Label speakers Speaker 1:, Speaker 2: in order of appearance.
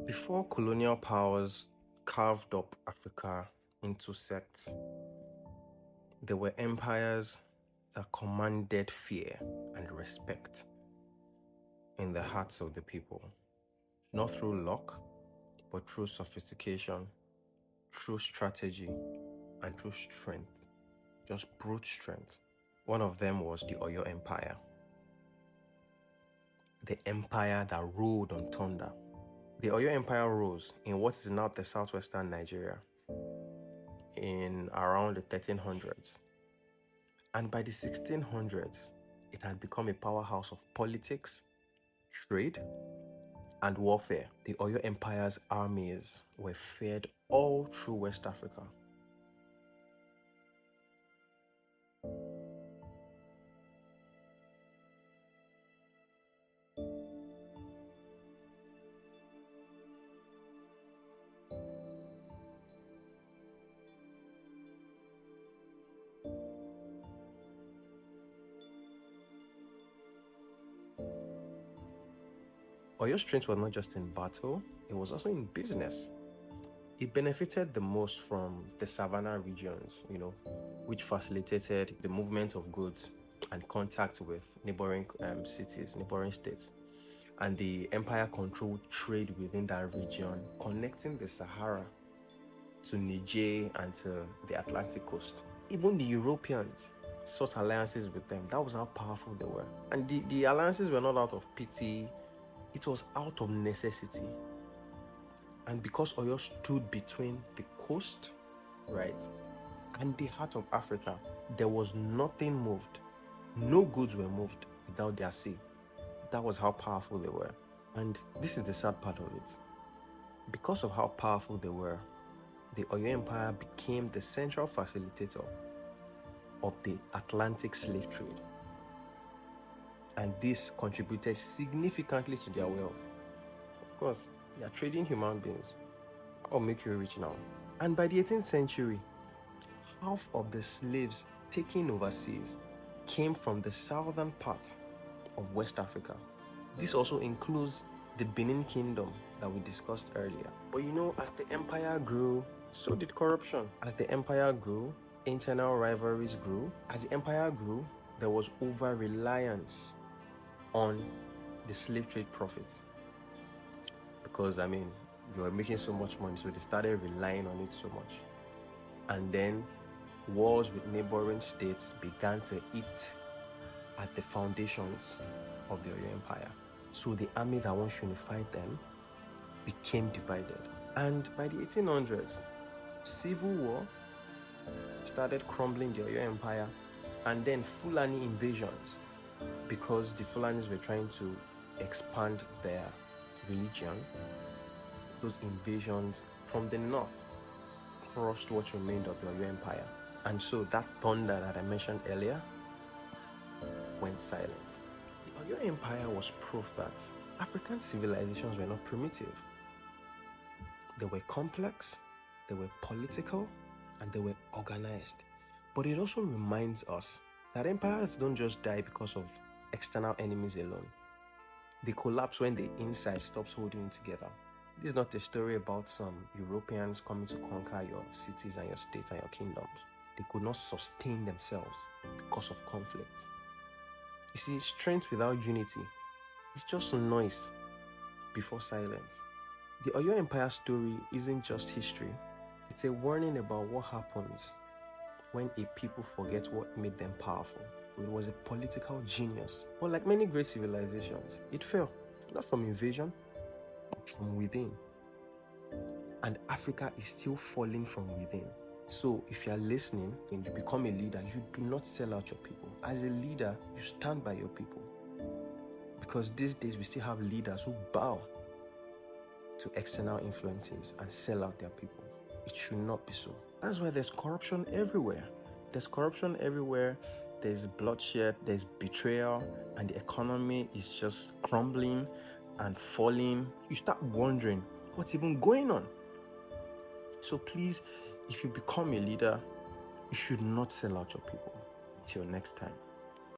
Speaker 1: Before colonial powers carved up Africa into sects, there were empires that commanded fear and respect in the hearts of the people, not through luck, but through sophistication, through strategy, and through strength, just brute strength. One of them was the Oyo Empire, the empire that ruled on thunder. The Oyo Empire rose in what is now the southwestern Nigeria in around the 1300s. And by the 1600s, it had become a powerhouse of politics, trade, and warfare. The Oyo Empire's armies were fed all through West Africa. Oyo's strength was not just in battle, it was also in business. It benefited the most from the savannah regions, which facilitated the movement of goods and contact with neighboring cities, neighboring states. And the empire controlled trade within that region, connecting the Sahara to Niger and to the Atlantic coast. Even the Europeans sought alliances with them. That was how powerful they were. And the alliances were not out of pity, it was out of necessity. And because Oyo stood between the coast, right, and the heart of Africa, there was nothing moved. No goods were moved without their say. That was how powerful they were. And this is the sad part of it. Because of how powerful they were, the Oyo Empire became the central facilitator of the Atlantic slave trade. And this contributed significantly to their wealth. Of course, they are trading human beings. I'll make you rich now. And by the 18th century, half of the slaves taken overseas came from the southern part of West Africa. This also includes the Benin Kingdom that we discussed earlier. But as the empire grew, so did corruption. As the empire grew, internal rivalries grew. As the empire grew, there was over-reliance on the slave trade profits. Because, you were making so much money, so they started relying on it so much. And then wars with neighboring states began to eat at the foundations of the Oyo Empire. So the army that once unified them became divided. And by the 1800s, civil war started crumbling the Oyo Empire, and then Fulani invasions, because the Fulanis were trying to expand their religion. Those invasions from the north crossed what remained of the Oyo Empire. And so that thunder that I mentioned earlier went silent. The Oyo Empire was proof that African civilizations were not primitive. They were complex, they were political, and they were organized. But it also reminds us that empires don't just die because of external enemies alone. They collapse when the inside stops holding it together. This is not a story about some Europeans coming to conquer your cities and your states and your kingdoms. They could not sustain themselves because of conflict. You see, strength without unity is just noise before silence. The Oyo Empire story isn't just history. It's a warning about what happens when a people forget what made them powerful. It was a political genius. But like many great civilizations, it fell, not from invasion, but from within. And Africa is still falling from within. So if you are listening and you become a leader, you do not sell out your people. As a leader, you stand by your people. Because these days we still have leaders who bow to external influences and sell out their people. It should not be so. That's why there's corruption everywhere. There's corruption everywhere. There's bloodshed, there's betrayal, and the economy is just crumbling and falling. You start wondering what's even going on. So please, if you become a leader, you should not sell out your people. Until next time.